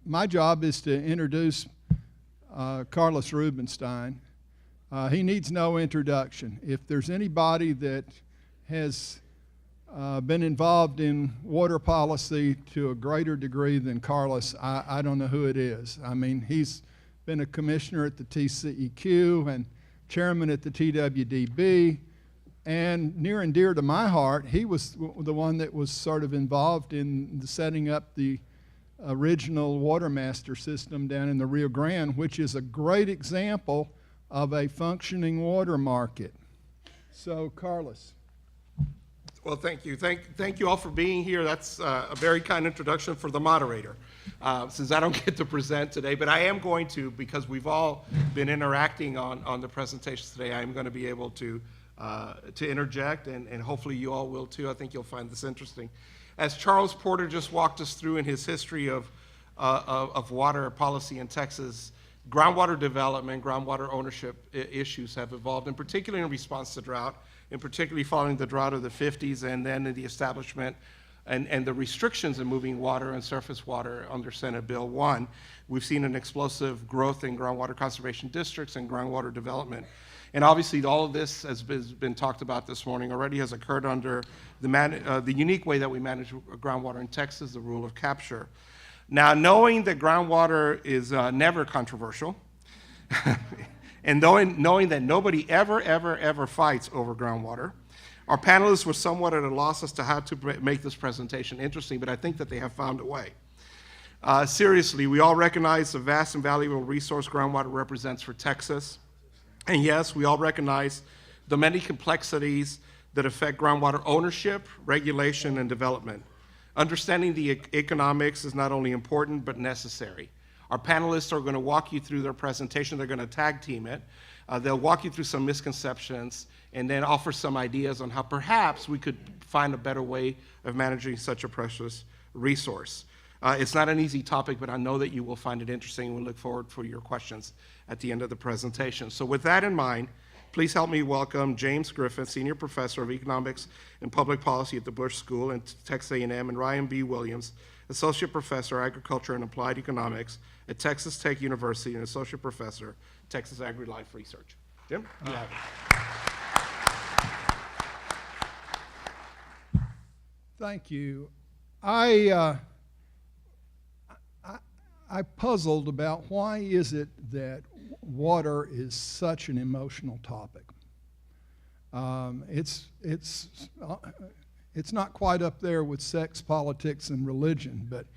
my job is to introduce Carlos Rubenstein. He needs no introduction. If there's anybody that has been involved in water policy to a greater degree than Carlos, I don't know who it is. I mean, he's been a commissioner at the TCEQ and chairman at the TWDB, and near and dear to my heart, he was the one that was sort of involved in the setting up the original water master system down in the Rio Grande, which is a great example of a functioning water market. So, Carlos. Well, thank you. Thank you all for being here. That's a very kind introduction for the moderator, since I don't get to present today, but I am going to, because we've all been interacting on the presentations today, I'm going to be able to interject, and hopefully you all will too. I think you'll find this interesting. As Charles Porter just walked us through in his history of water policy in Texas, groundwater development, groundwater ownership issues have evolved, and particularly in response to drought, and particularly following the drought of the 50s, and then in the establishment and the restrictions in moving water and surface water under Senate Bill 1. We've seen an explosive growth in groundwater conservation districts and groundwater development. And obviously all of this has been talked about this morning already, has occurred under the unique way that we manage groundwater in Texas, the rule of capture. Now, knowing that groundwater is never controversial, and knowing that nobody ever fights over groundwater, our panelists were somewhat at a loss as to how to make this presentation interesting, but I think that they have found a way. Seriously, we all recognize the vast and valuable resource groundwater represents for Texas. And yes, we all recognize the many complexities that affect groundwater ownership, regulation, and development. Understanding the economics is not only important, but necessary. Our panelists are going to walk you through their presentation. They're going to tag team it. They'll walk you through some misconceptions and then offer some ideas on how perhaps we could find a better way of managing such a precious resource. It's not an easy topic, but I know that you will find it interesting, and we look forward for your questions at the end of the presentation. So with that in mind, please help me welcome James Griffin, Senior Professor of Economics and Public Policy at the Bush School and Texas A&M, and Ryan B. Williams, Associate Professor, Agriculture and Applied Economics at Texas Tech University and Associate Professor, Texas Agri-Life Research. Jim, you have it. Thank you. I puzzled about why is it that water is such an emotional topic. It's not quite up there with sex, politics, and religion, but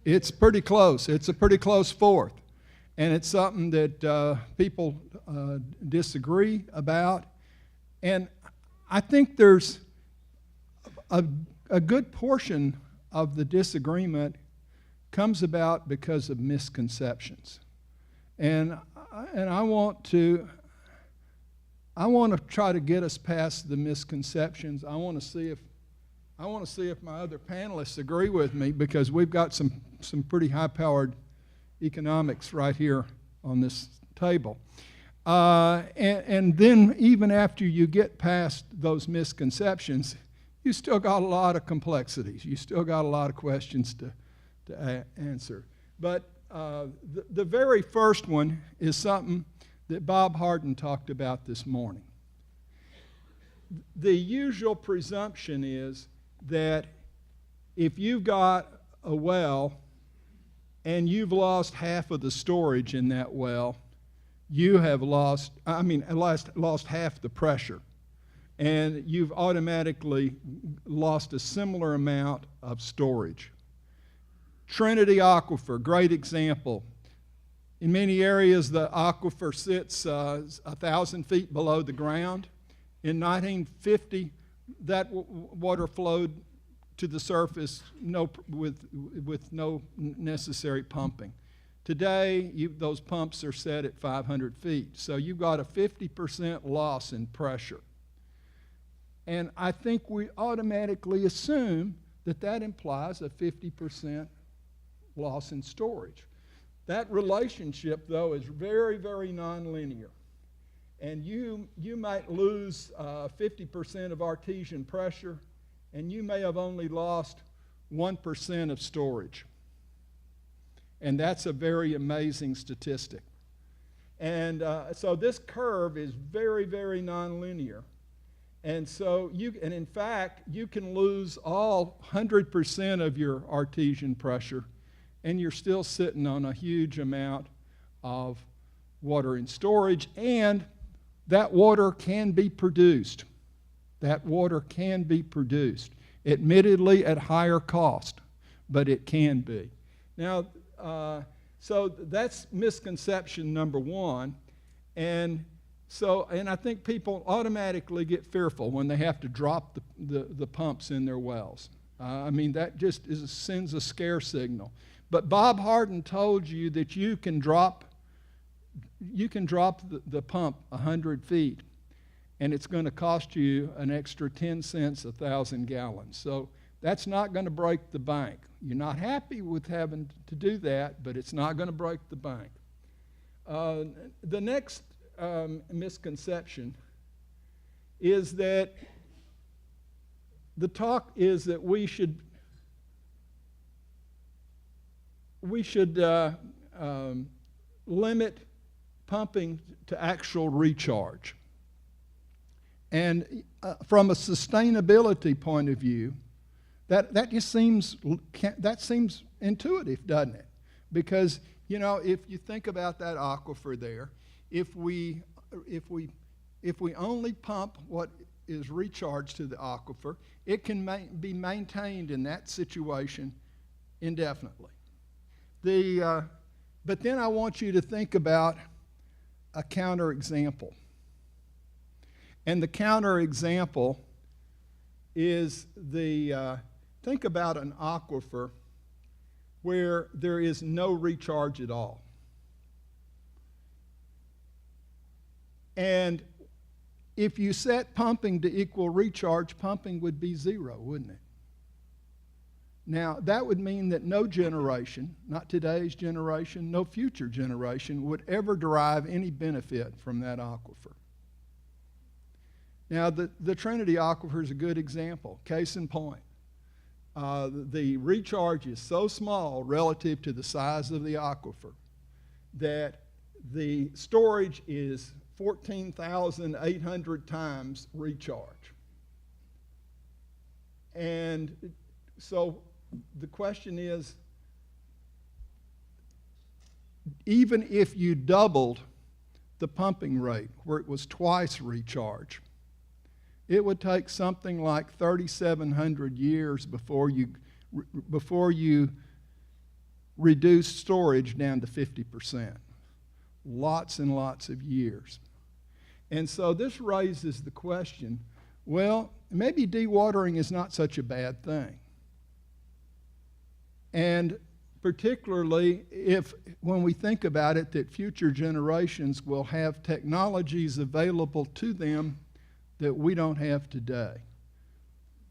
it's pretty close. It's a pretty close fourth, and it's something that people disagree about, and I think there's a good portion of the disagreement comes about because of misconceptions. And I want to try to get us past the misconceptions. I want to see if my other panelists agree with me, because we've got some pretty high-powered economics right here on this table. And then even after you get past those misconceptions, you still got a lot of complexities. You still got a lot of questions to answer. But the very first one is something that Bob Harden talked about this morning. The usual presumption is that if you've got a well and you've lost half of the storage in that well, you have lost half the pressure, and you've automatically lost a similar amount of storage. Trinity Aquifer, great example. In many areas, the aquifer sits 1,000 feet below the ground. In 1950, that water flowed to the surface with no necessary pumping. Today, those pumps are set at 500 feet, so you've got a 50% loss in pressure. And I think we automatically assume that implies a 50% loss in storage. That relationship, though, is very, very nonlinear. And you might lose 50% of Artesian pressure, and you may have only lost 1% of storage. And that's a very amazing statistic. And so this curve is very, very nonlinear. And so and in fact, you can lose all 100% of your Artesian pressure, and you're still sitting on a huge amount of water in storage, and that water can be produced. That water can be produced, admittedly at higher cost, but it can be. Now, so that's misconception number one, and I think people automatically get fearful when they have to drop the pumps in their wells. I mean, that just sends a scare signal. But Bob Harden told you that you can drop the pump 100 feet, and it's going to cost you an extra 10 cents 1,000 gallons. So that's not going to break the bank. You're not happy with having to do that, but it's not going to break the bank. The next misconception is that the talk is that we should limit pumping to actual recharge. And from a sustainability point of view, that just seems intuitive, doesn't it? Because, you know, if you think about that aquifer there, if we only pump what is recharged to the aquifer, it can be maintained in that situation indefinitely. But then I want you to think about a counterexample. And the counterexample is think about an aquifer where there is no recharge at all. And if you set pumping to equal recharge, pumping would be zero, wouldn't it? Now, that would mean that no generation, not today's generation, no future generation, would ever derive any benefit from that aquifer. Now, the Trinity Aquifer is a good example. Case in point, the recharge is so small relative to the size of the aquifer that the storage is 14,800 times recharge. And so the question is, even if you doubled the pumping rate where it was twice recharge, it would take something like 3,700 years before you reduce storage down to 50%. Lots and lots of years. And so this raises the question, well, maybe dewatering is not such a bad thing. And particularly when we think about it, that future generations will have technologies available to them that we don't have today.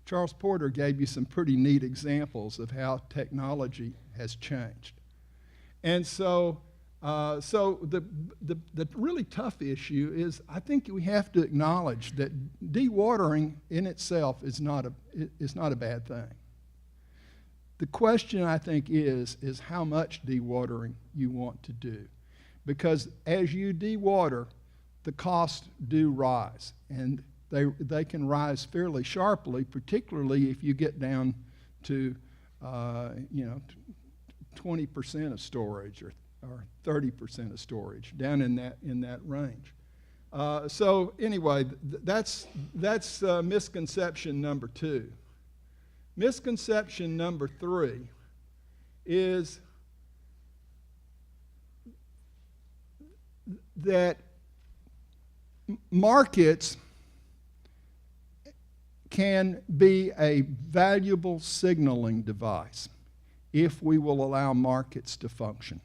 Charles Porter gave you some pretty neat examples of how technology has changed. And so the really tough issue is, I think we have to acknowledge that dewatering in itself is not a bad thing. The question, I think, is how much dewatering you want to do. Because as you dewater, the costs do rise. And they can rise fairly sharply, particularly if you get down to 20% of storage or 30% of storage, down in that range. So anyway, that's misconception number 2. Misconception number 3 is that markets can be a valuable signaling device if we will allow markets to function.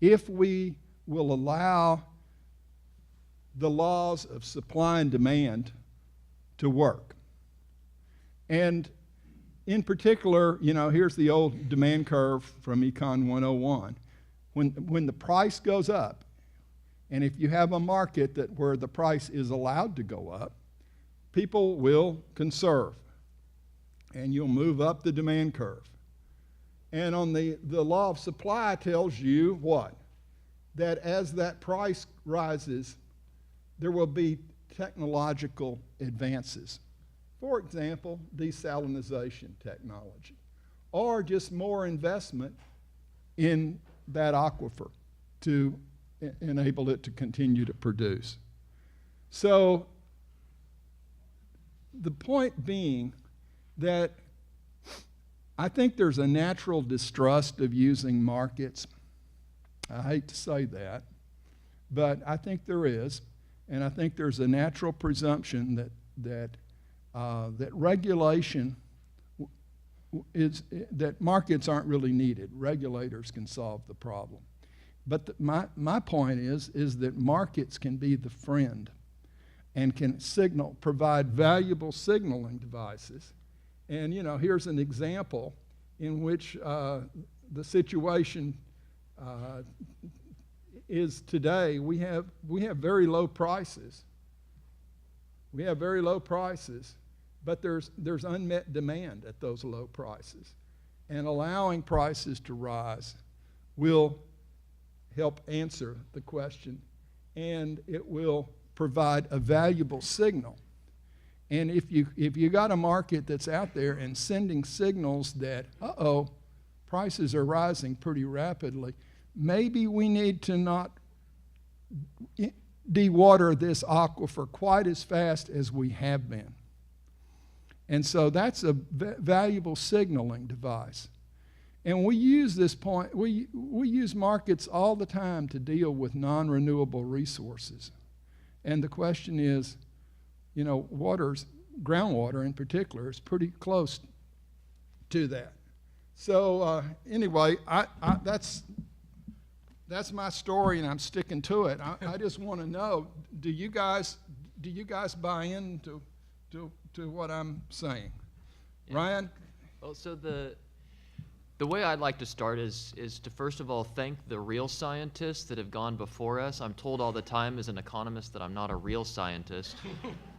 If we will allow the laws of supply and demand to work. And in particular, here's the old demand curve from Econ 101. When the price goes up, and if you have a market where the price is allowed to go up, people will conserve, and you'll move up the demand curve. And on the law of supply tells you what? That as that price rises, there will be technological advances. For example, desalination technology, or just more investment in that aquifer to enable it to continue to produce. So the point being that I think there's a natural distrust of using markets. I hate to say that, but I think there is, and I think there's a natural presumption that regulation is that markets aren't really needed. Regulators can solve the problem. But my point is that markets can be the friend and can provide valuable signaling devices. And here's an example in which the situation is today. We have very low prices. We have very low prices, but there's unmet demand at those low prices. And allowing prices to rise will help answer the question, and it will provide a valuable signal. And if you got a market that's out there and sending signals that, prices are rising pretty rapidly, maybe we need to not dewater this aquifer quite as fast as we have been. And so that's a valuable signaling device. And we use this point, we use markets all the time to deal with non-renewable resources. And the question is, groundwater in particular is pretty close to that. So anyway, that's my story, and I'm sticking to it. I just want to know, do you guys buy into what I'm saying? Yeah. Ryan? Well, so the way I'd like to start is to first of all thank the real scientists that have gone before us. I'm told all the time as an economist that I'm not a real scientist.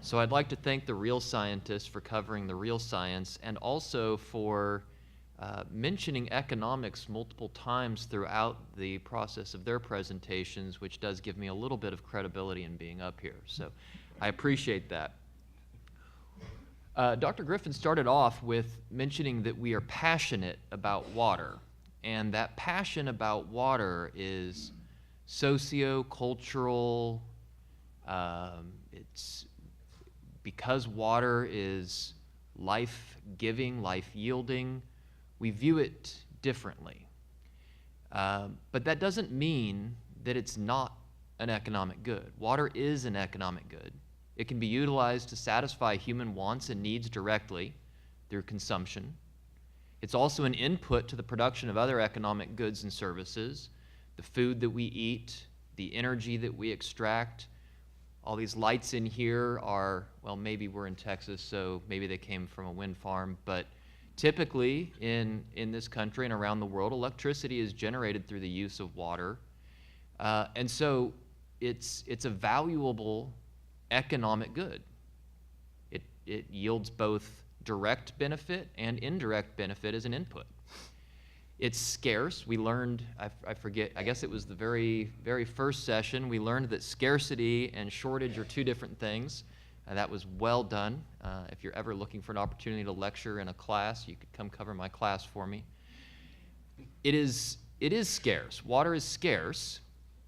So I'd like to thank the real scientists for covering the real science, and also for mentioning economics multiple times throughout the process of their presentations, which does give me a little bit of credibility in being up here. So I appreciate that. Dr. Griffin started off with mentioning that we are passionate about water, and that passion about water is socio-cultural. It's because water is life-giving, life-yielding, we view it differently. But that doesn't mean that it's not an economic good. Water is an economic good. It can be utilized to satisfy human wants and needs directly through consumption. It's also an input to the production of other economic goods and services, the food that we eat, the energy that we extract. All these lights in here are, well, maybe we're in Texas, so maybe they came from a wind farm, but typically in this country and around the world, electricity is generated through the use of water. And so it's a valuable economic good. It yields both direct benefit and indirect benefit as an input. It's scarce. We learned, I forget, I guess it was the very, very first session, we learned that scarcity and shortage are two different things. That was well done. If you're ever looking for an opportunity to lecture in a class, you could come cover my class for me. It is scarce. Water is scarce,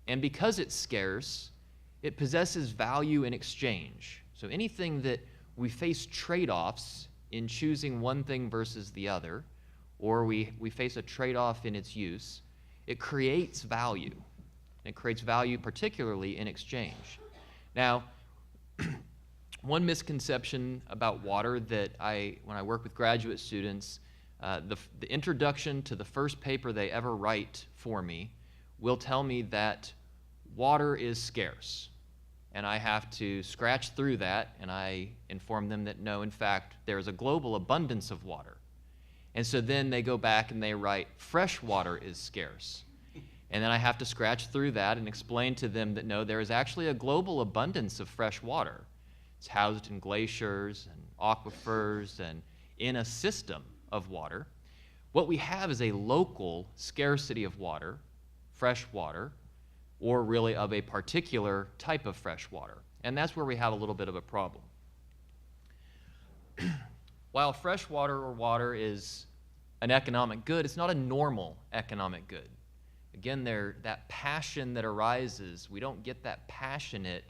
and because it's scarce, it possesses value in exchange. So anything that we face trade-offs in choosing one thing versus the other, or we face a trade-off in its use, it creates value. It creates value particularly in exchange. Now, one misconception about water that when I work with graduate students, the introduction to the first paper they ever write for me will tell me that water is scarce. And I have to scratch through that, and I inform them that no, in fact, there is a global abundance of water. And so then they go back and they write, fresh water is scarce. And then I have to scratch through that and explain to them that no, there is actually a global abundance of fresh water. It's housed in glaciers and aquifers and in a system of water. What we have is a local scarcity of water, fresh water, or really of a particular type of fresh water. And that's where we have a little bit of a problem. While fresh water or water is an economic good, it's not a normal economic good. Again, that passion that arises, we don't get that passionate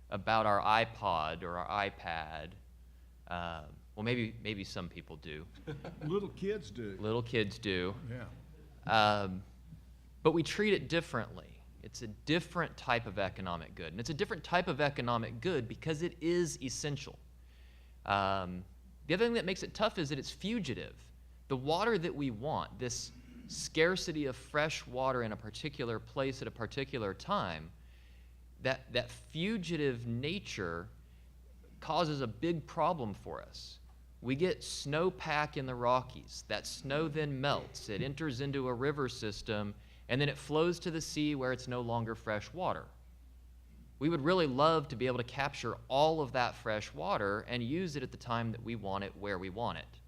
about our iPod or our iPad. Well, maybe some people do. Little kids do. Little kids do. Yeah. But we treat it differently. It's a different type of economic good. And it's a different type of economic good because it is essential. The other thing that makes it tough is that it's fugitive. The water that we want, this scarcity of fresh water in a particular place at a particular time, that fugitive nature causes a big problem for us. We get snowpack in the Rockies. That snow then melts. It enters into a river system, and then it flows to the sea where it's no longer fresh water. We would really love to be able to capture all of that fresh water and use it at the time that we want it, where we want it.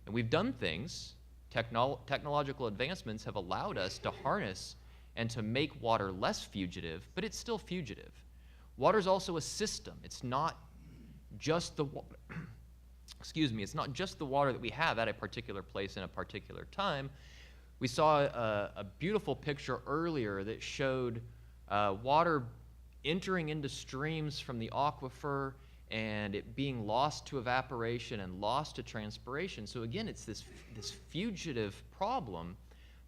And we've done things. Technological advancements have allowed us to harness and to make water less fugitive, but it's still fugitive. Water is also a system. It's not just the water. Excuse me, it's not just the water that we have at a particular place in a particular time. We saw a beautiful picture earlier that showed water entering into streams from the aquifer and it being lost to evaporation and lost to transpiration. So again, it's this fugitive problem,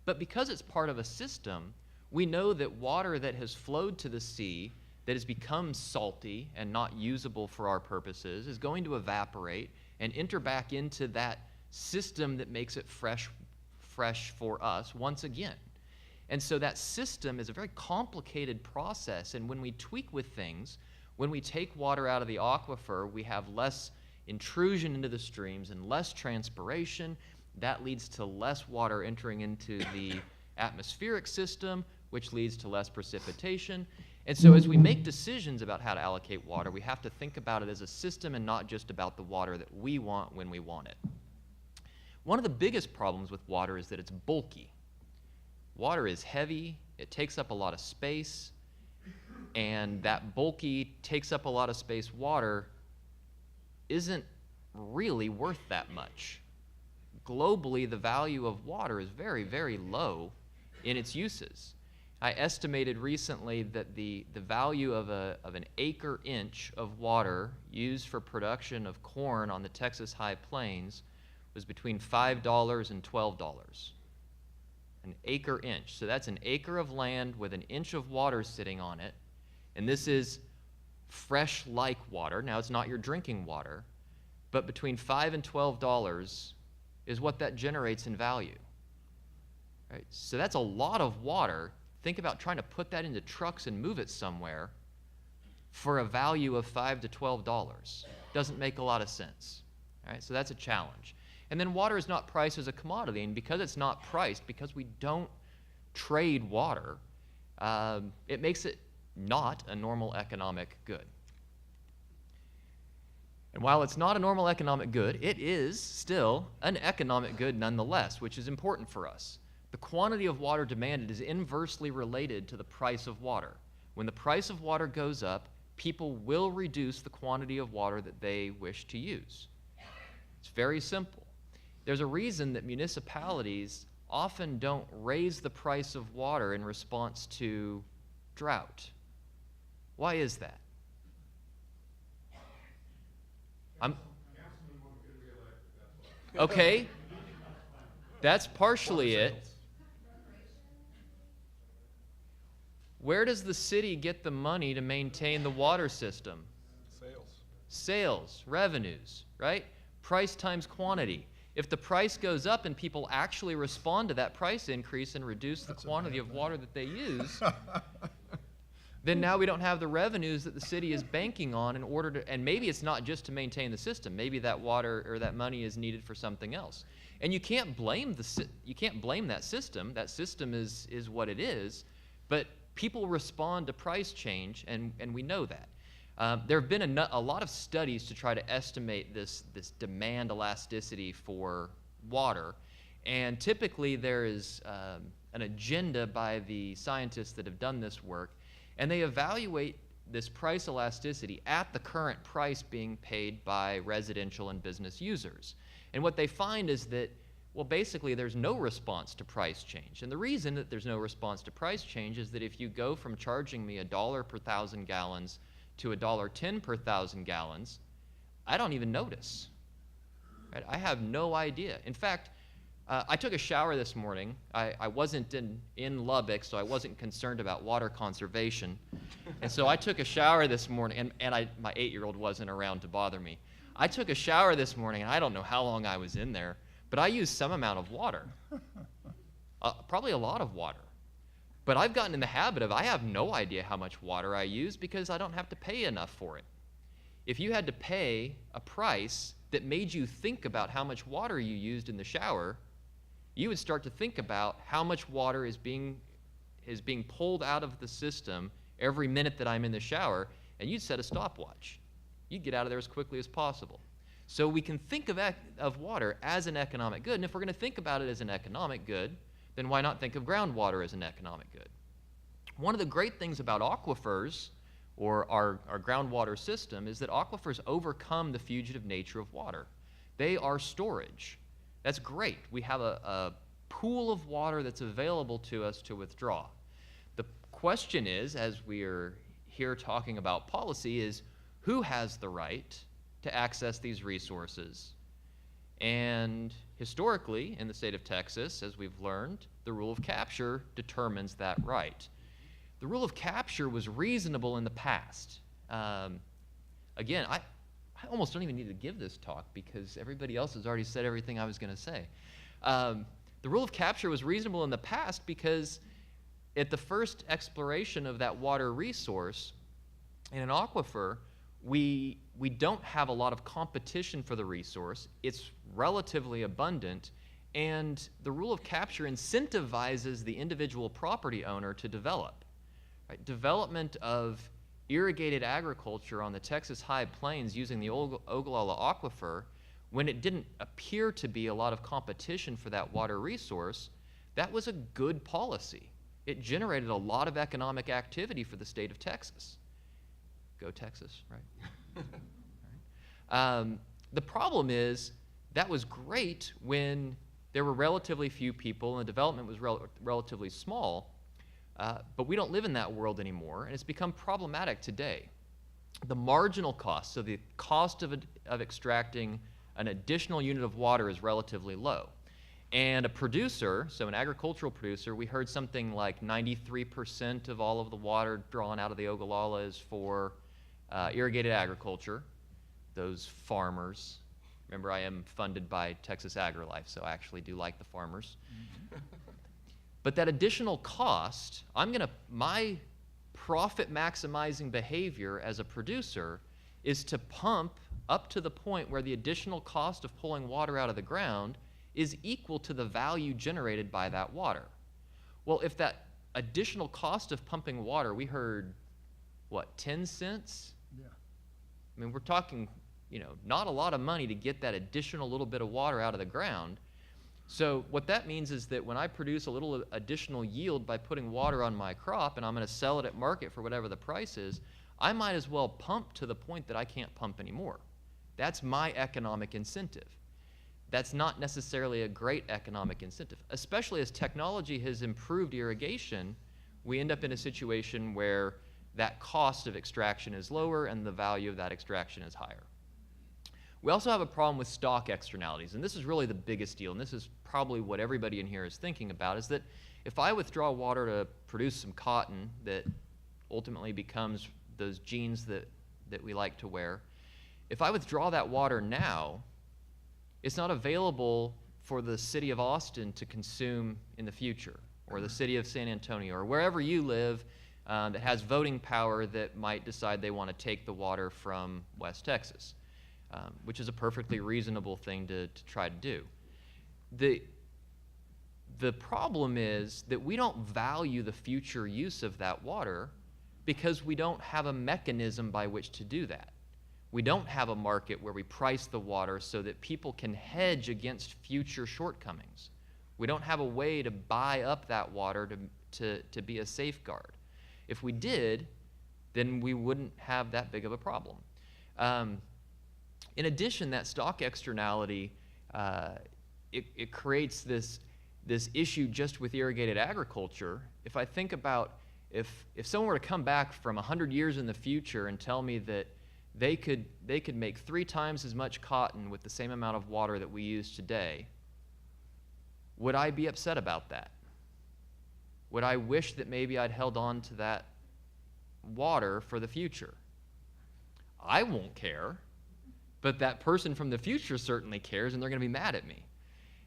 but because it's part of a system, we know that water that has flowed to the sea, that has become salty and not usable for our purposes, is going to evaporate and enter back into that system that makes it fresh for us once again. And so that system is a very complicated process, and when we tweak with things, when we take water out of the aquifer, we have less intrusion into the streams and less transpiration. That leads to less water entering into the atmospheric system, which leads to less precipitation. And so as we make decisions about how to allocate water, we have to think about it as a system and not just about the water that we want when we want it. One of the biggest problems with water is that it's bulky. Water is heavy, it takes up a lot of space, and that bulky, takes up a lot of space water isn't really worth that much. Globally, the value of water is very, very low in its uses. I estimated recently that the value of an acre inch of water used for production of corn on the Texas High Plains was between $5 and $12. An acre inch. So that's an acre of land with an inch of water sitting on it. And this is fresh like water. Now, it's not your drinking water, but between $5 and $12 is what that generates in value. Right? So that's a lot of water. Think about trying to put that into trucks and move it somewhere for a value of $5 to $12. Doesn't make a lot of sense. Right? So that's a challenge. And then water is not priced as a commodity, and because it's not priced, because we don't trade water, it makes it not a normal economic good. And while it's not a normal economic good, it is still an economic good nonetheless, which is important for us. The quantity of water demanded is inversely related to the price of water. When the price of water goes up, people will reduce the quantity of water that they wish to use. It's very simple. There's a reason that municipalities often don't raise the price of water in response to drought. Why is that? Okay, that's partially it. Where does the city get the money to maintain the water system? Sales, revenues, right? Price times quantity. If the price goes up and people actually respond to that price increase and reduce the quantity of water that they use, then now we don't have the revenues that the city is banking on in order to, and maybe it's not just to maintain the system. Maybe that water or that money is needed for something else. And you can't blame that system. That system is what it is, but people respond to price change, and we know that. There have been a lot of studies to try to estimate this demand elasticity for water, And typically there is an agenda by the scientists that have done this work, and they evaluate this price elasticity at the current price being paid by residential and business users. And what they find is that, well, basically there's no response to price change. And the reason that there's no response to price change is that if you go from charging me $1 per 1,000 gallons to $1.10 per 1,000 gallons, I don't even notice. Right? I have no idea. In fact, I took a shower this morning. I wasn't in Lubbock, so I wasn't concerned about water conservation. And so I took a shower this morning, and my 8-year-old wasn't around to bother me. I took a shower this morning, and I don't know how long I was in there, but I used some amount of water, probably a lot of water. But I've gotten in the habit of, I have no idea how much water I use because I don't have to pay enough for it. If you had to pay a price that made you think about how much water you used in the shower, you would start to think about how much water is being pulled out of the system every minute that I'm in the shower, and you'd set a stopwatch. You'd get out of there as quickly as possible. So we can think of water as an economic good, and if we're going to think about it as an economic good, then why not think of groundwater as an economic good? One of the great things about aquifers, or our groundwater system, is that aquifers overcome the fugitive nature of water. They are storage. That's great. We have a pool of water that's available to us to withdraw. The question is, as we are here talking about policy, is who has the right to access these resources? And historically, in the state of Texas, as we've learned, the rule of capture determines that right. The rule of capture was reasonable in the past. Again, I almost don't even need to give this talk because everybody else has already said everything I was going to say. The rule of capture was reasonable in the past because at the first exploration of that water resource in an aquifer, we don't have a lot of competition for the resource. It's relatively abundant, and the rule of capture incentivizes the individual property owner to develop. Right? Development of irrigated agriculture on the Texas High Plains using the Ogallala Aquifer, when it didn't appear to be a lot of competition for that water resource, that was a good policy. It generated a lot of economic activity for the state of Texas. Go Texas, right? Right. The problem is that was great when there were relatively few people and the development was relatively small. But we don't live in that world anymore, and it's become problematic today. The marginal cost, so the cost of extracting an additional unit of water, is relatively low. And a producer, so an agricultural producer, we heard something like 93% of all of the water drawn out of the Ogallala is for irrigated agriculture. Those farmers, remember I am funded by Texas AgriLife, so I actually do like the farmers. But that additional cost, my profit maximizing behavior as a producer is to pump up to the point where the additional cost of pulling water out of the ground is equal to the value generated by that water. Well, if that additional cost of pumping water, we heard, what, 10 cents? Yeah. I mean, we're talking, not a lot of money to get that additional little bit of water out of the ground. So what that means is that when I produce a little additional yield by putting water on my crop and I'm going to sell it at market for whatever the price is, I might as well pump to the point that I can't pump anymore. That's my economic incentive. That's not necessarily a great economic incentive. Especially as technology has improved irrigation, we end up in a situation where that cost of extraction is lower and the value of that extraction is higher. We also have a problem with stock externalities, and this is really the biggest deal, and this is probably what everybody in here is thinking about, is that if I withdraw water to produce some cotton that ultimately becomes those jeans that we like to wear, if I withdraw that water now, it's not available for the city of Austin to consume in the future, or the city of San Antonio, or wherever you live that has voting power that might decide they want to take the water from West Texas. Which is a perfectly reasonable thing to try to do. The problem is that we don't value the future use of that water because we don't have a mechanism by which to do that. We don't have a market where we price the water so that people can hedge against future shortcomings. We don't have a way to buy up that water to be a safeguard. If we did, then we wouldn't have that big of a problem. In addition, that stock externality, it creates this issue just with irrigated agriculture. If I think about if someone were to come back from 100 years in the future and tell me that they could make 3 times as much cotton with the same amount of water that we use today, would I be upset about that? Would I wish that maybe I'd held on to that water for the future? I won't care, but that person from the future certainly cares, and they're going to be mad at me.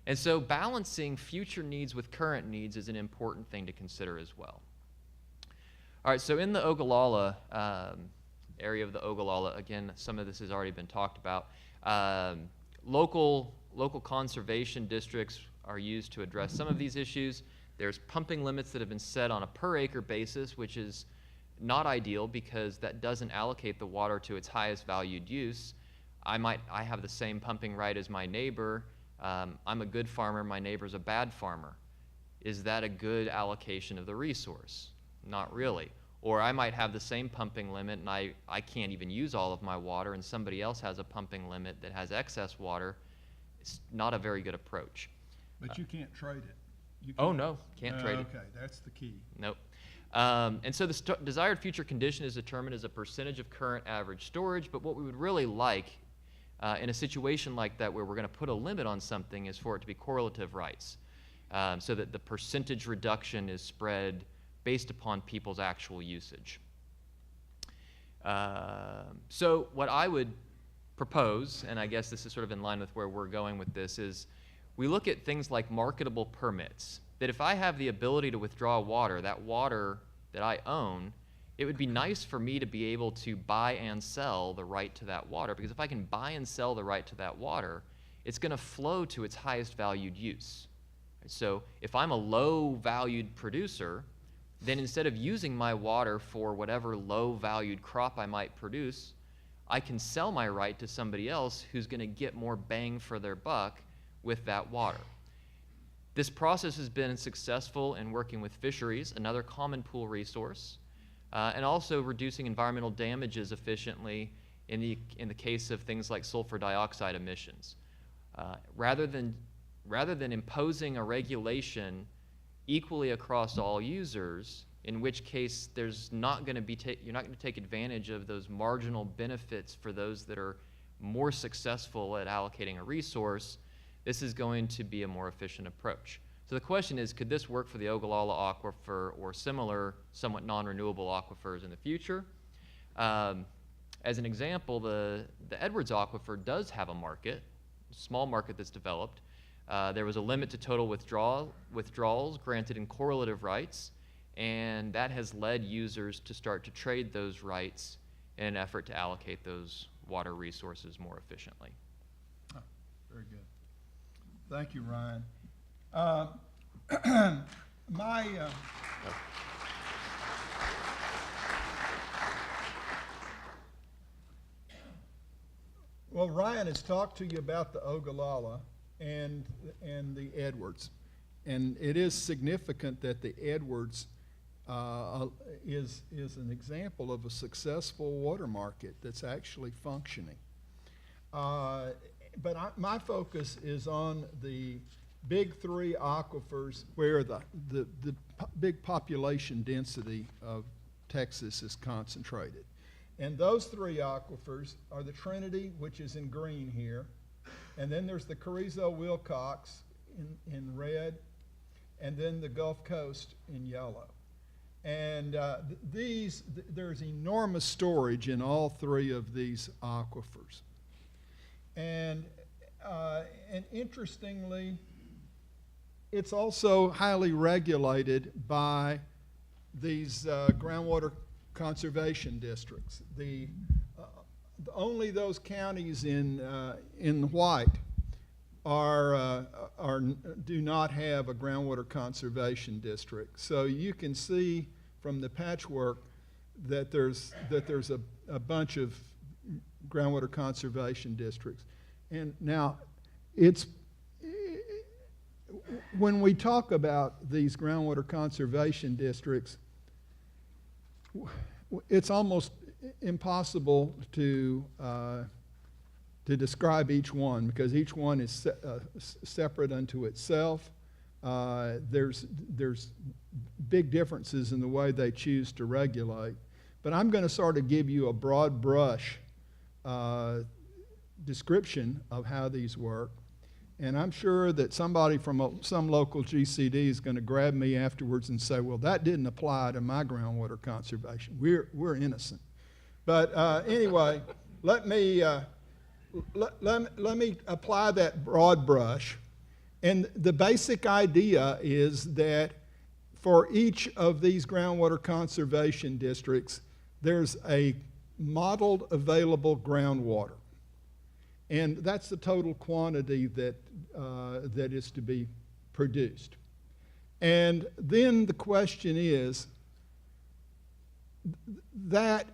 And so balancing future needs with current needs is an important thing to consider as well. All right, so in the Ogallala, area of the Ogallala, again, some of this has already been talked about. Local conservation districts are used to address some of these issues. There's pumping limits that have been set on a per acre basis, which is not ideal because that doesn't allocate the water to its highest valued use. I have the same pumping right as my neighbor. I'm a good farmer, my neighbor's a bad farmer. Is that a good allocation of the resource? Not really. Or I might have the same pumping limit and I can't even use all of my water, and somebody else has a pumping limit that has excess water. It's not a very good approach. But you can't trade it. You Oh can't- no, can't trade it. Okay, that's the key. Nope. And so the desired future condition is determined as a percentage of current average storage, but what we would really like in a situation like that where we're going to put a limit on something is for it to be correlative rights, so that the percentage reduction is spread based upon people's actual usage. So what I would propose, and I guess this is sort of in line with where we're going with this, is we look at things like marketable permits. That if I have the ability to withdraw water, that water that I own, it would be nice for me to be able to buy and sell the right to that water, because if I can buy and sell the right to that water, it's going to flow to its highest valued use. So if I'm a low valued producer, then instead of using my water for whatever low valued crop I might produce, I can sell my right to somebody else who's going to get more bang for their buck with that water. This process has been successful in working with fisheries, another common pool resource, and also reducing environmental damages efficiently in the case of things like sulfur dioxide emissions. Rather than imposing a regulation equally across all users, in which case there's not going to be you're not going to take advantage of those marginal benefits for those that are more successful at allocating a resource. This is going to be a more efficient approach. So the question is, could this work for the Ogallala aquifer or similar, somewhat non-renewable aquifers in the future? As an example, the Edwards aquifer does have a market, a small market that's developed. There was a limit to total withdrawals granted in correlative rights, and that has led users to start to trade those rights in an effort to allocate those water resources more efficiently. Oh, very good. Thank you, Ryan. Well, Ryan has talked to you about the Ogallala and the Edwards, and it is significant that the Edwards is an example of a successful water market that's actually functioning. But my focus is on the big 3 aquifers where the big population density of Texas is concentrated. And those 3 aquifers are the Trinity, which is in green here, and then there's the Carrizo-Wilcox in red, and then the Gulf Coast in yellow. And there's enormous storage in all 3 of these aquifers. And interestingly, it's also highly regulated by these groundwater conservation districts. Only those counties in white do not have a groundwater conservation district. So you can see from the patchwork that there's a bunch of groundwater conservation districts. And now when we talk about these groundwater conservation districts, it's almost impossible to describe each one, because each one is separate unto itself. There's big differences in the way they choose to regulate. But I'm going to sort of give you a broad brush description of how these work. And I'm sure that somebody from some local GCD is going to grab me afterwards and say, well, that didn't apply to my groundwater conservation. We're innocent. But anyway, let me apply that broad brush. And the basic idea is that for each of these groundwater conservation districts, there's a modeled available groundwater. And that's the total quantity that is to be produced. And then the question is, that's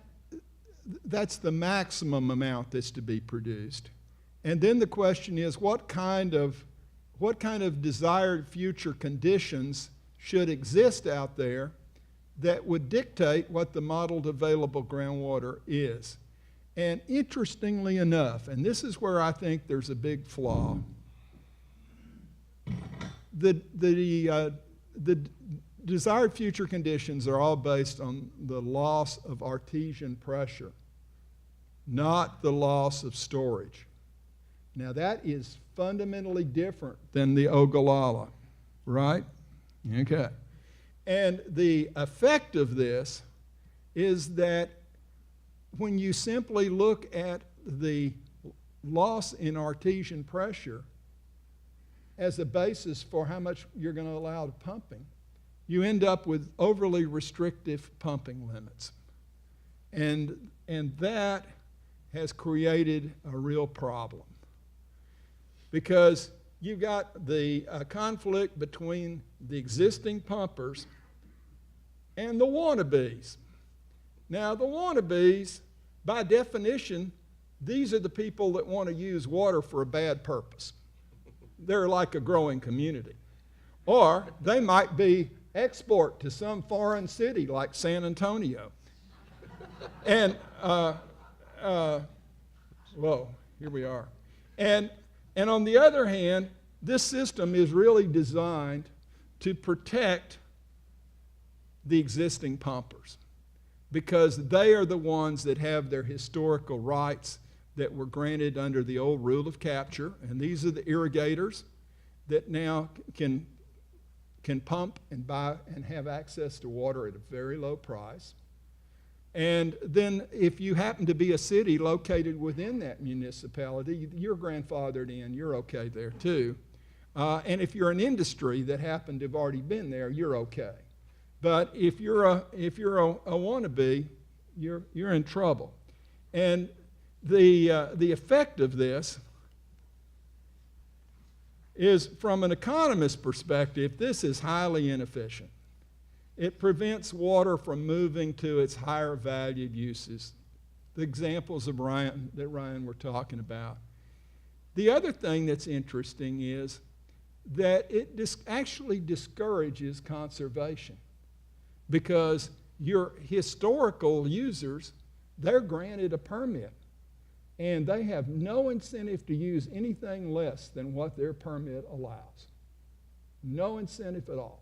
the maximum amount that's to be produced. And then the question is, what kind of desired future conditions should exist out there that would dictate what the modeled available groundwater is? And interestingly enough, and this is where I think there's a big flaw, the desired future conditions are all based on the loss of Artesian pressure, not the loss of storage. Now that is fundamentally different than the Ogallala, right? Okay. And the effect of this is that when you simply look at the loss in Artesian pressure as a basis for how much you're going to allow to pumping, you end up with overly restrictive pumping limits. And that has created a real problem, because you've got the conflict between the existing pumpers and the wannabes. Now, the wannabes, by definition, these are the people that want to use water for a bad purpose. They're like a growing community. Or they might be export to some foreign city like San Antonio. And, whoa, here we are. And on the other hand, this system is really designed to protect the existing pumpers, because they are the ones that have their historical rights that were granted under the old rule of capture. And these are the irrigators that now can pump and buy and have access to water at a very low price. And then if you happen to be a city located within that municipality, you're grandfathered in, you're okay there too. And if you're an industry that happened to have already been there, you're okay. But if you're a wannabe, you're in trouble. And the effect of this is, from an economist's perspective, this is highly inefficient. It prevents water from moving to its higher valued uses. The examples of that Ryan were talking about. The other thing that's interesting is that it actually discourages conservation, because your historical users, they're granted a permit, and they have no incentive to use anything less than what their permit allows. No incentive at all.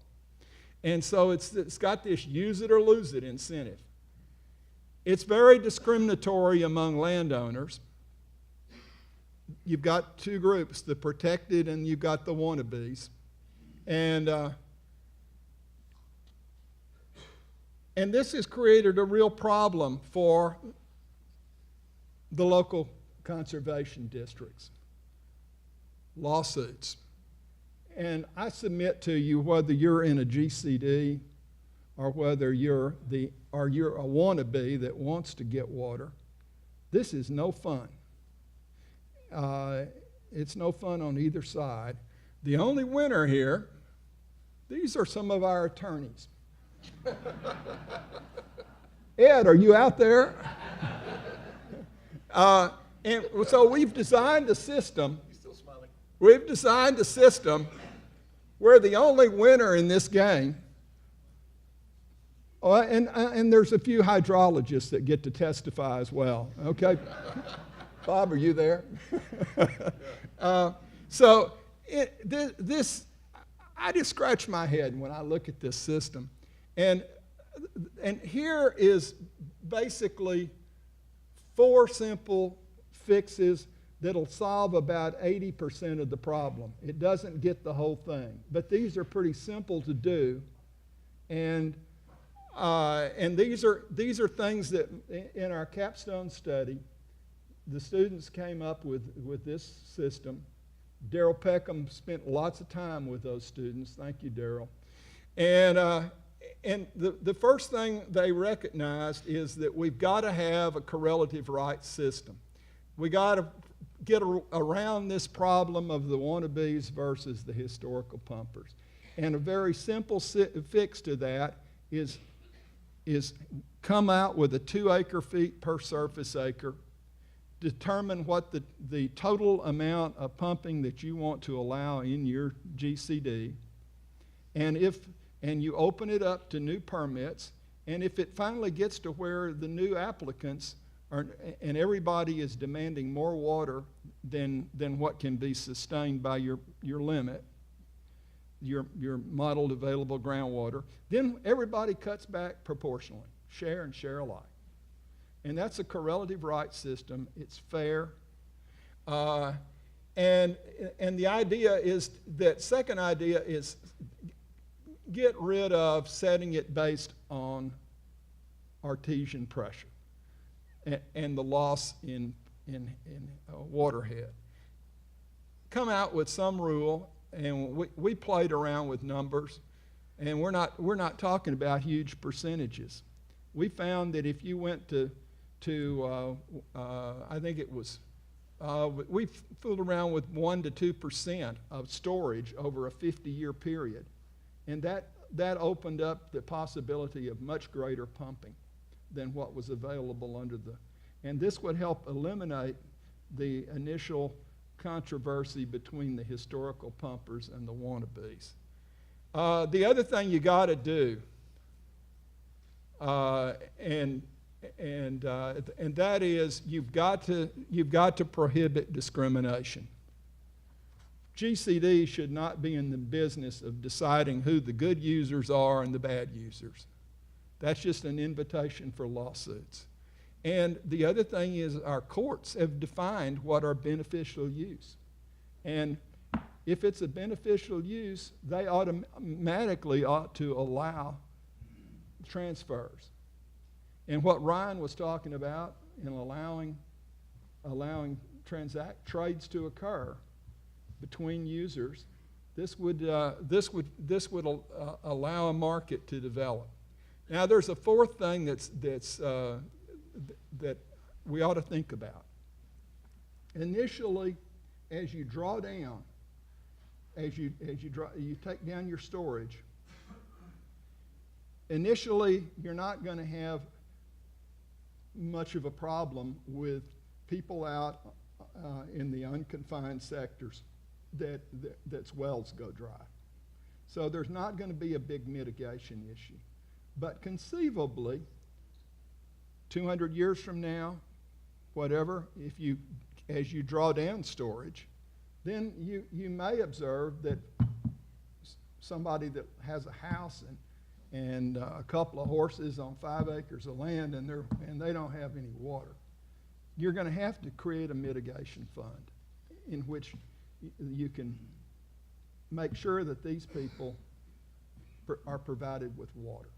And so it's got this use it or lose it incentive. It's very discriminatory among landowners. You've got two groups, the protected and you've got the wannabes. And this has created a real problem for the local conservation districts. Lawsuits. And I submit to you, whether you're in a GCD or whether you're a wannabe that wants to get water, this is no fun. It's no fun on either side. The only winner here, these are some of our attorneys. Ed, are you out there? And so we've designed a system. He's still smiling. We've designed a system we're the only winner in this game. Oh, and there's a few hydrologists that get to testify as well. Okay, Bob, are you there? I just scratch my head when I look at this system, and here is basically 4 simple fixes that'll solve about 80% of the problem. It doesn't get the whole thing, but these are pretty simple to do, and these are things that in our capstone study, the students came up with this system. Daryl Peckham spent lots of time with those students. Thank you, Daryl. And the first thing they recognized is that we've got to have a correlative rights system. We got to get around this problem of the wannabes versus the historical pumpers. And a very simple fix to that is come out with a 2 acre-feet per surface acre, determine what the total amount of pumping that you want to allow in your GCD, and you open it up to new permits, and if it finally gets to where the new applicants and everybody is demanding more water than what can be sustained by your limit, your modeled available groundwater, then everybody cuts back proportionally, share and share alike. And that's a correlative rights system. It's fair. And the idea is that second idea is get rid of setting it based on Artesian pressure and the loss in waterhead. Come out with some rule, and we played around with numbers, and we're not talking about huge percentages. We found that if you went to I think it was, we fooled around with 1 to 2% of storage over a 50-year period. And that opened up the possibility of much greater pumping than what was available under and this would help eliminate the initial controversy between the historical pumpers and the wannabes. The other thing you got to do, and that is you've got to prohibit discrimination. GCD should not be in the business of deciding who the good users are and the bad users. That's just an invitation for lawsuits. And the other thing is our courts have defined what are beneficial use. And if it's a beneficial use, they automatically ought to allow transfers. And what Ryan was talking about in allowing trades to occur between users, this would allow a market to develop. Now, there's a fourth thing that we ought to think about. Initially, as you draw down, you take down your storage. Initially, you're not going to have much of a problem with people out in the unconfined sectors that's wells go dry. So there's not going to be a big mitigation issue. But conceivably, 200 years from now, whatever, as you draw down storage, then you may observe that somebody that has a house and a couple of horses on 5 acres of land and they don't have any water, you're going to have to create a mitigation fund in which you can make sure that these people are provided with water.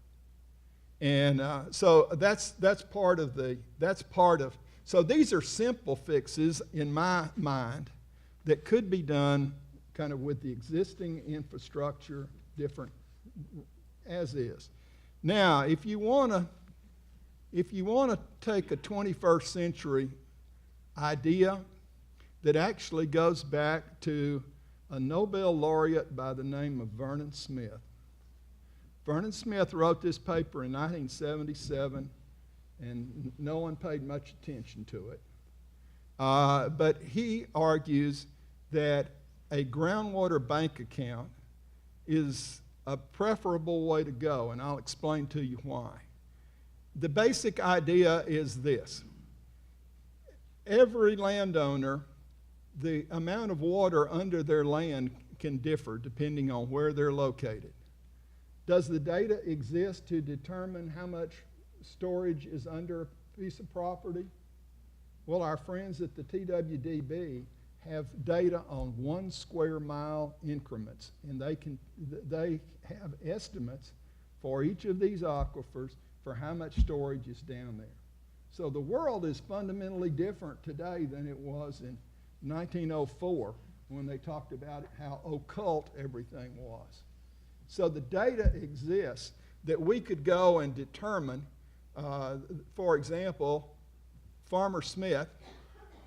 And so that's part of. So these are simple fixes in my mind that could be done kind of with the existing infrastructure, different as is. Now, if you want to take a 21st century idea that actually goes back to a Nobel laureate by the name of Vernon Smith. Vernon Smith wrote this paper in 1977, and no one paid much attention to it. But he argues that a groundwater bank account is a preferable way to go, and I'll explain to you why. The basic idea is this. Every landowner, the amount of water under their land can differ depending on where they're located. Does the data exist to determine how much storage is under a piece of property? Well, our friends at the TWDB have data on 1 square mile increments, and they have estimates for each of these aquifers for how much storage is down there. So the world is fundamentally different today than it was in 1904 when they talked about how occult everything was. So the data exists that we could go and determine, for example, Farmer Smith,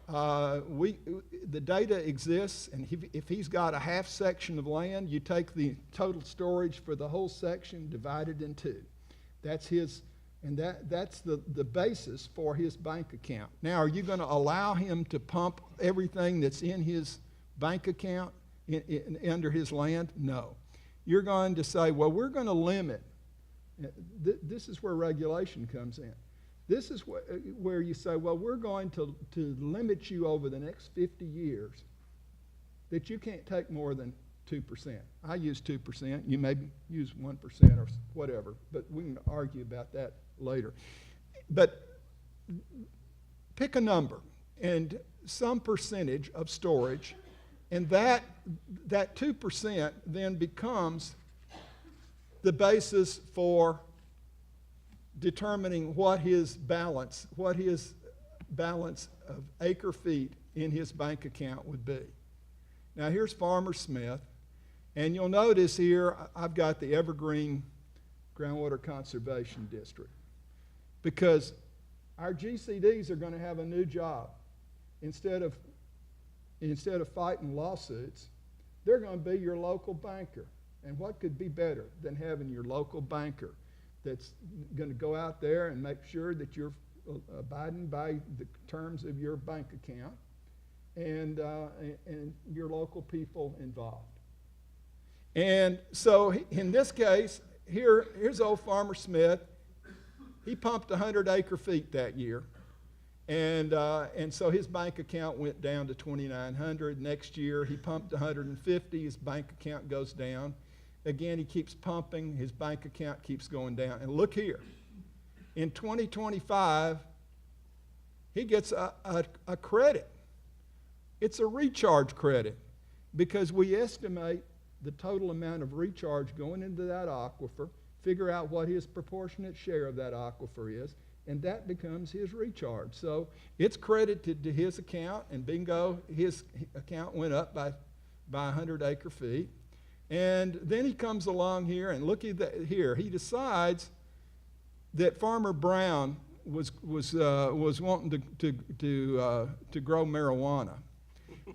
the data exists, and if he's got a half section of land, you take the total storage for the whole section, divide it in 2. That's his, and that's the basis for his bank account. Now, are you going to allow him to pump everything that's in his bank account under his land? No. You're going to say, well, we're going to limit. This is where regulation comes in. This is where you say, well, we're going to limit you over the next 50 years that you can't take more than 2%. I use 2%. You may use 1% or whatever, but we can argue about that later. But pick a number and some percentage of storage, and that 2% then becomes the basis for determining what his balance of acre feet in his bank account would be. Now here's Farmer Smith, and you'll notice here I've got the Evergreen Groundwater Conservation District, because our GCDs are going to have a new job. Instead of fighting lawsuits, they're going to be your local banker. And what could be better than having your local banker that's going to go out there and make sure that you're abiding by the terms of your bank account and your local people involved. And so in this case, here's old Farmer Smith. He pumped 100 acre feet that year. And so his bank account went down to 2,900. Next year, he pumped 150. His bank account goes down. Again, he keeps pumping. His bank account keeps going down. And look here. In 2025, he gets a credit. It's a recharge credit because we estimate the total amount of recharge going into that aquifer, figure out what his proportionate share of that aquifer is, and that becomes his recharge. So it's credited to his account, and bingo, his account went up by 100 acre feet. And then he comes along here, and look at that here. He decides that Farmer Brown was wanting to grow marijuana,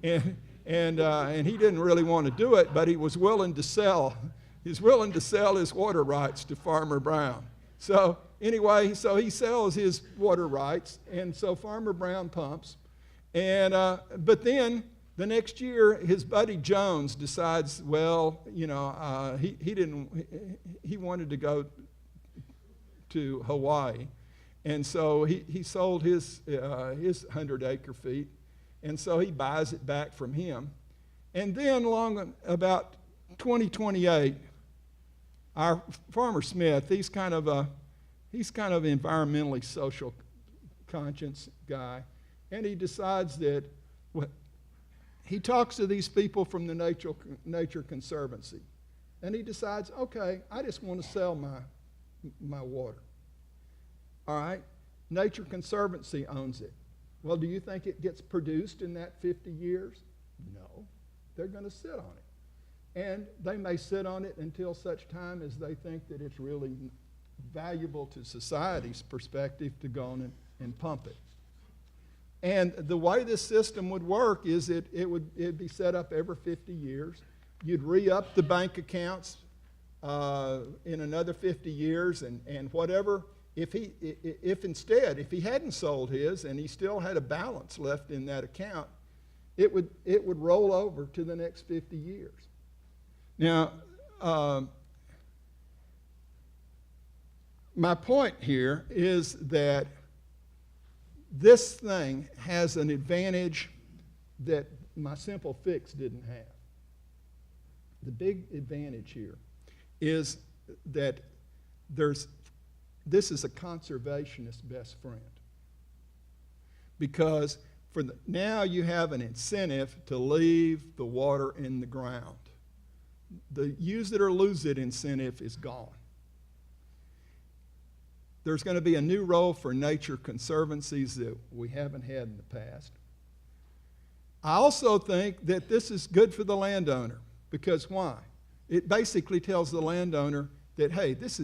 and he didn't really want to do it, but he was willing to sell. He's willing to sell his water rights to Farmer Brown. So anyway, so he sells his water rights, and so Farmer Brown pumps, and but then the next year his buddy Jones decides, well, you know, he wanted to go to Hawaii, and so he sold his 100 acre feet, and so he buys it back from him, and then along about 2028. Our Farmer Smith, he's kind of environmentally social conscience guy, and he decides that he talks to these people from the Nature Conservancy, and he decides, okay, I just want to sell my water. All right, Nature Conservancy owns it. Well, do you think it gets produced in that 50 years? No, they're going to sit on it. And they may sit on it until such time as they think that it's really valuable to society's perspective to go on and pump it. And the way this system would work is it'd be set up every 50 years. You'd re-up the bank accounts in another 50 years, and whatever, if he hadn't sold his and he still had a balance left in that account, it would roll over to the next 50 years. Now, my point here is that this thing has an advantage that my simple fix didn't have. The big advantage here is that this is a conservationist best friend. Because now you have an incentive to leave the water in the ground. The use it or lose it incentive is gone. There's going to be a new role for nature conservancies that we haven't had in the past. I also think that this is good for the landowner. Because why? It basically tells the landowner that, hey, this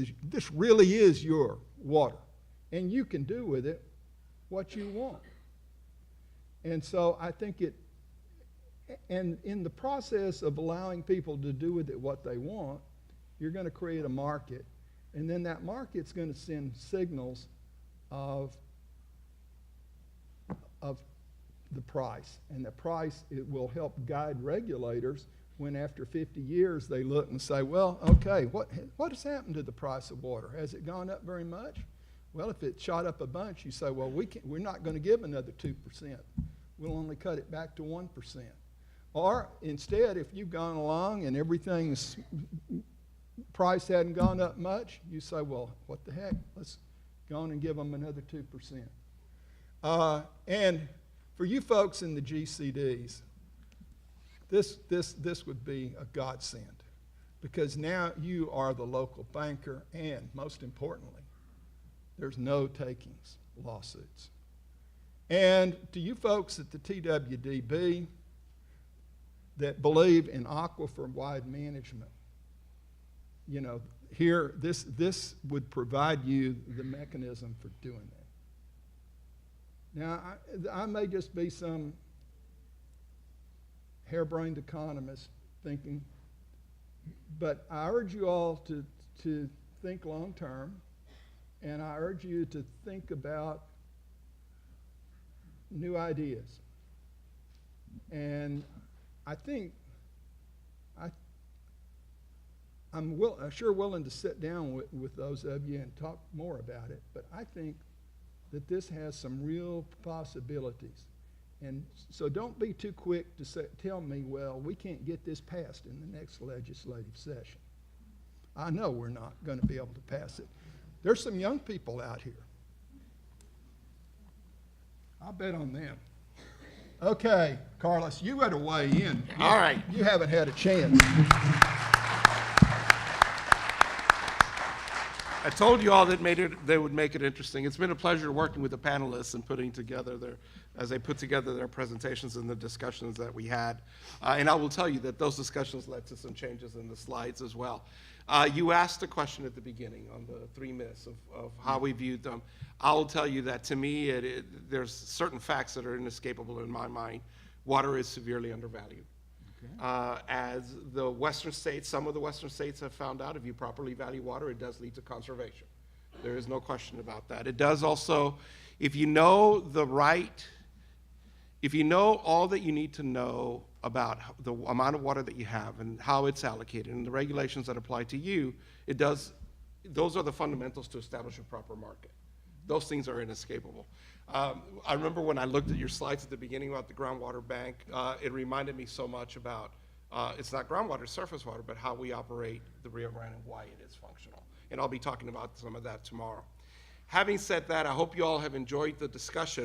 really is your water, and you can do with it what you want. And so I think and in the process of allowing people to do with it what they want, you're going to create a market, and then that market's going to send signals of the price, and the price, it will help guide regulators when after 50 years they look and say, well, okay, what has happened to the price of water? Has it gone up very much? Well, if it shot up a bunch, you say, well, we're not going to give another 2%. We'll only cut it back to 1%. Or instead, if you've gone along and everything's price hadn't gone up much, you say, well, what the heck? Let's go on and give them another 2%. And for you folks in the GCDs, this would be a godsend, because now you are the local banker, and most importantly, there's no takings lawsuits. And to you folks at the TWDB that believe in aquifer-wide management, you know, here, this would provide you the mechanism for doing that. Now, I may just be some harebrained economist thinking, but I urge you all to think long term, and I urge you to think about new ideas. And I think I'm sure willing to sit down with those of you and talk more about it, but I think that this has some real possibilities. And so don't be too quick to tell me, well, we can't get this passed in the next legislative session. I know we're not going to be able to pass it. There's some young people out here. I'll bet on them. Okay, Carlos, you got to weigh in. All right. You haven't had a chance. I told you all that they would make it interesting. It's been a pleasure working with the panelists and putting together as they put together their presentations and the discussions that we had. And I will tell you that those discussions led to some changes in the slides as well. You asked a question at the beginning on the 3 myths of how we viewed them. I will tell you that to me, there's certain facts that are inescapable in my mind. Water is severely undervalued. Okay. As the western states, some of the western states have found out, if you properly value water, it does lead to conservation. There is no question about that. It does also, if you know all that you need to know about the amount of water that you have and how it's allocated and the regulations that apply to you, those are the fundamentals to establish a proper market. Those things are inescapable. I remember when I looked at your slides at the beginning about the groundwater bank, it reminded me so much about, it's not groundwater, it's surface water, but how we operate the Rio Grande and why it is functional. And I'll be talking about some of that tomorrow. Having said that, I hope you all have enjoyed the discussion.